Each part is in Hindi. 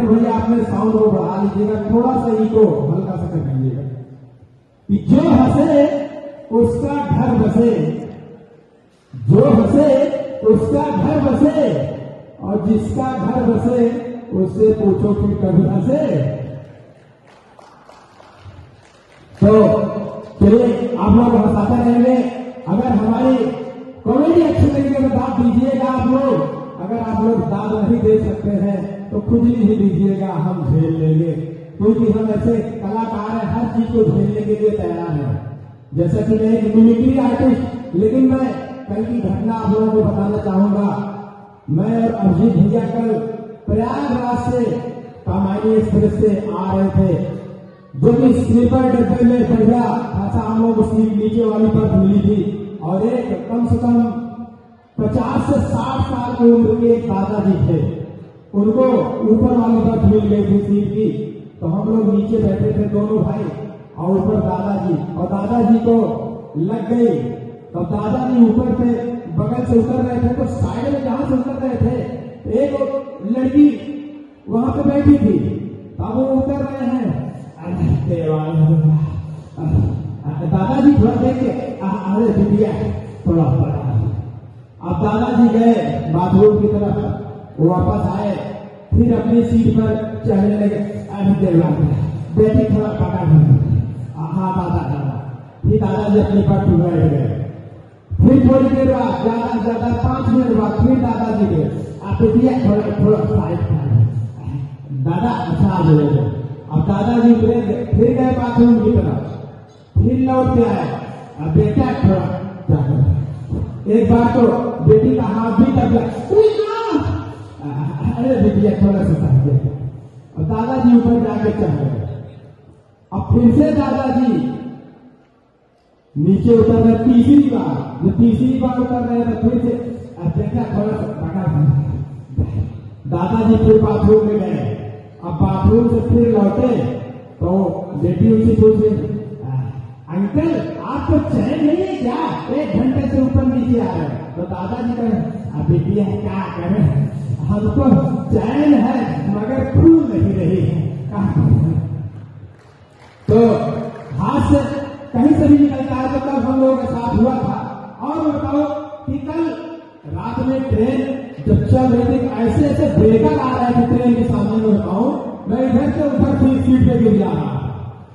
भैया आपने साउंड को बढ़ा लीजिएगा, थोड़ा सा इको हल्का सा कर दीजिएगा। कि जो हंसे उसका घर बसे, जो हंसे उसका घर बसे, और जिसका घर बसे उससे पूछो कि कभी हंसे। तो चलिए आप लोग हंसाते रहेंगे। अगर हमारी कॉमेडी अच्छी लगी तो दाद दीजिएगा आप लोग। अगर आप लोग दाद नहीं दे सकते हैं तो खुजली ही दीजिएगा, हम झेल लेंगे, क्योंकि हम ऐसे कलाकार हैं, हर चीज को झेलने के लिए तैयार हैं। जैसा कि मैं एक मिमिक्री आर्टिस्ट, लेकिन मैं कल की घटना आप लोगों को बताना चाहूंगा। मैं और अभिजीत भैया कल प्रयागराज से कामायनी एक्सप्रेस से आ रहे थे, जो कि स्लीपर डब्बे में बढ़िया खासा हम लोग सीट नीचे वाली बर्थ मिली थी, और एक कम से कम 50 से 60 साल की उम्र के एक दादाजी थे, उनको ऊपर वाली बर्थ मिल गई थी सीट की। तो हम लोग नीचे बैठे थे दोनों भाई, और ऊपर दादाजी, और दादाजी को लग गई। तो दादाजी ऊपर से बगल से उतर रहे थे, तो साइड में जहां से उतर रहे थे एक लड़की वहां पे बैठी थी। अब वो उतर रहे हैं, दादाजी थोड़ा देख के अरे बिटिया थोड़ा पड़ा। अब दादाजी गए बाथरूम की तरफ, वो वापस आए, फिर अपनी सीट पर चढ़ने लगे। अरे देवा बेटी थोड़ा पका, हाँ दादा। फिर दादाजी अपनी पर बैठ गए। फिर थोड़ी देर बाद ज्यादा 5 मिनट बाद फिर दादाजी गए, आप बिटिया थोड़ा साइड था दादा, अच्छा आ जाएगा। अब दादाजी फिर गए बाथरूम की तरफ, फिर लौट के आए, अब बेटा थोड़ा जाकर एक बार तो बेटी का हाथ भी दबा, अरे बेटिया थोड़ा सा साइड दे। और दादाजी ऊपर जाके चढ़ गए। अब फिर से दादाजी नीचे उतर रहे तीसरी बार, जो तीसरी बार उतर रहे तो फिर से बेटा थोड़ा सा पका। दादाजी फिर बाथरूम में गए। अब बाथरूम से फिर लौटे तो बेटी उनसे पूछे, अंकल आपको चैन नहीं है क्या, 1 घंटे से ऊपर नीचे आ रहे? तो दादाजी कहे, बेटिया क्या करें, हमको चैन है मगर खुल नहीं रही है, क्या करें? तो हाथ से कहीं से भी निकलता है। तो कल हम लोगों के साथ हुआ था। और बताओ कि कल रात में ट्रेन जब चल रही थी, ऐसे ऐसे ब्रेकर आ रहे थे ट्रेन के सामने में, बताऊं मैं इधर से उधर सीट पे गिर जा रहा।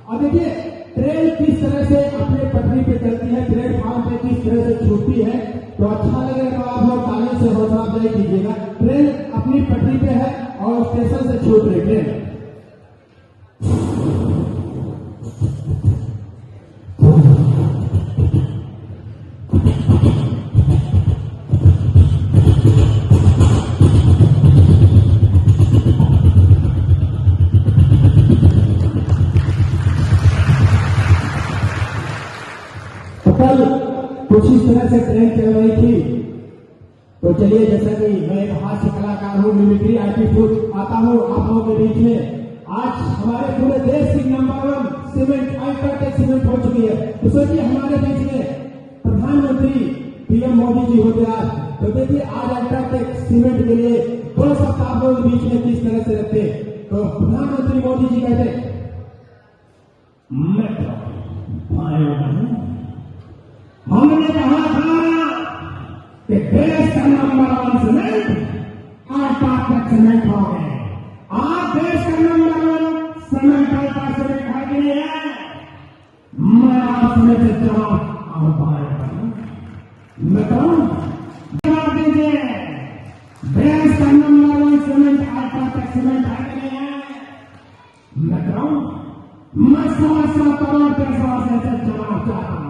और देखिए ट्रेन किस तरह से अपने पटरी पे चलती है, प्लेटफॉर्म पे किस तरह से छूटती है। तो अच्छा लगेगा तो आप लोग ताली से हौसला अफजाई कीजिएगा। ट्रेन अपनी पटरी पे है और स्टेशन से छूट रही ट्रेन। कल कुछ इस तरह से ट्रेन चल रही थी। तो चलिए, जैसा कि मैं एक हास्य कलाकार हूँ, मिमिक्री आर्टिस्ट आता हूँ आप लोगों के बीच में। आज हमारे पूरे देश की नंबर 1 सीमेंट अल्ट्राटेक सीमेंट हो चुकी है। तो सोचिए हमारे बीच में प्रधानमंत्री पीएम मोदी जी होते आज, तो देखिए आज अल्ट्राटेक सीमेंट के लिए 2 सप्ताह के बीच में किस तरह से रखते। तो प्रधानमंत्री मोदी जी कहते, हमने कहा था कि देश का नंबर 1 सीमेंट अल्ट्राटेक सीमेंट हो गए। आज देश का नंबर 1 सीमेंट अल्ट्राटेक सीमेंट है कि नहीं है? मैं आपसे से जवाब मैं कहूं, जवाब दीजिए, देश का नंबर 1 सीमेंट अल्ट्राटेक सीमेंट है कि नहीं है? मैं कहूं, मैं 100 करोड़ देशवासियों से जवाब चाहता हूं।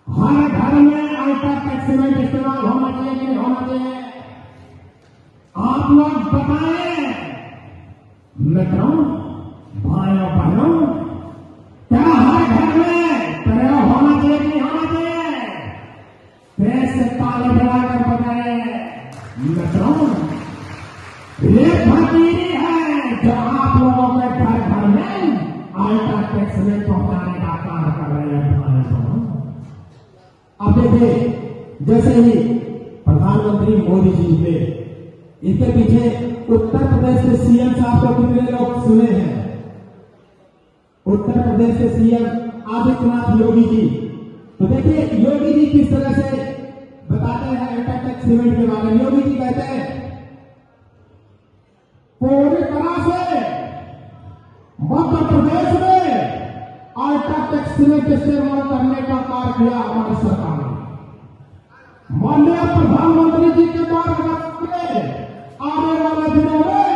हर घर में अल्ट्राटेक सीमेंट इस्तेमाल होना चाहिए कि नहीं होना चाहिए? आप लोग बताएं। मैं कहूं, भाइयों बहनों, क्या हर घर में प्रयोग होना चाहिए कि नहीं होना चाहिए? देश से ताले बढ़ाकर बताए। मैं कहूं, ये भतीजी है जो आप लोगों के घर घर में अल्ट्राटेक सीमेंट पहुंचाने का कार्य कर रहे हैं। अब देखिए, जैसे ही प्रधानमंत्री मोदी जी थे, इसके पीछे उत्तर प्रदेश के सीएम साहब को कितने लोग सुने हैं? उत्तर प्रदेश के सीएम आदित्यनाथ योगी जी। तो देखिए योगी जी किस तरह से बताते हैं अल्ट्राटेक सीमेंट के बारे में। योगी जी कहते हैं पूरी तरह से मध्य प्रदेश में अल्ट्राटेक सीमेंट इस्तेमाल करने का कार्य किया हमारी सरकार ने। माननीय प्रधानमंत्री जी के मार्गदर्शन में आने वाले दिनों में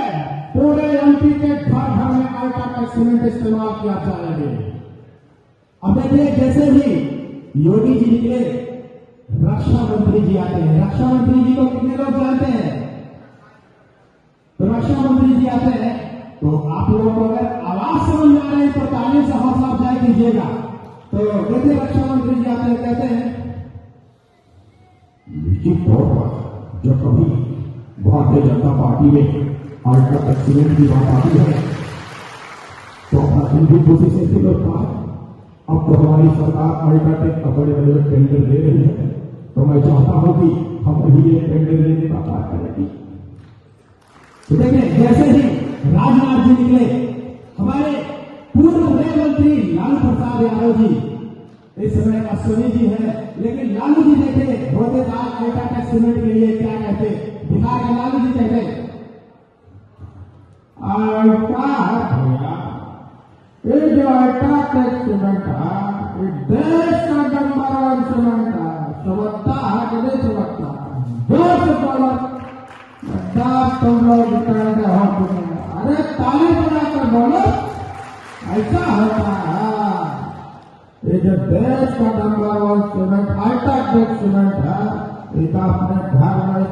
पूरे एमपी के घर घर में अल्ट्राटेक सीमेंट इस्तेमाल किया जाएगा। अब देखिए जैसे ही योगी जी निकले रक्षा मंत्री जी आते हैं। रक्षा मंत्री जी को कितने लोग जानते हैं? तो रक्षा मंत्री जी आते हैं तो आप लोगों को अगर आवाज समझ में आ रही है तो ताली से हौसला अफजाई कीजिएगा। तो देखिए रक्षा मंत्री जी आते हैं, कहते हैं निश्चित तौर पर जब कभी भारतीय जनता पार्टी में अल्ट्राटेक सीमेंट की बात आती है तो अपना हिंदू खुशी से फील होता है। अब तो हमारी सरकार अल्ट्राटेक का बड़े बड़े टेंडर दे रही है, तो मैं चाहता हूं कि हम भी ये टेंडर देने का कार्य करेंगे। तो देखिए जैसे ही राजनाथ जी निकले, हमारे पूर्व रेल मंत्री लालू प्रसाद यादव जी, इस समय अश्विनी जी है, लेकिन लालू जी देखे होते दाल अल्ट्राटेक सीमेंट के लिए क्या कहते? बिहार के लालू जी कहते ये जो अल्ट्राटेक सीमेंट है देश का नंबर 1 सीमेंट है। समझता है कि नहीं समझता? जोर से बोलो, तुम लोग इतने हो चुके हैं। अरे ताली बजाकर बोलो, ऐसा होता है। ये जो देश का नंबर 1 सीमेंट अल्ट्राटेक सीमेंट है, इसका अपने घर में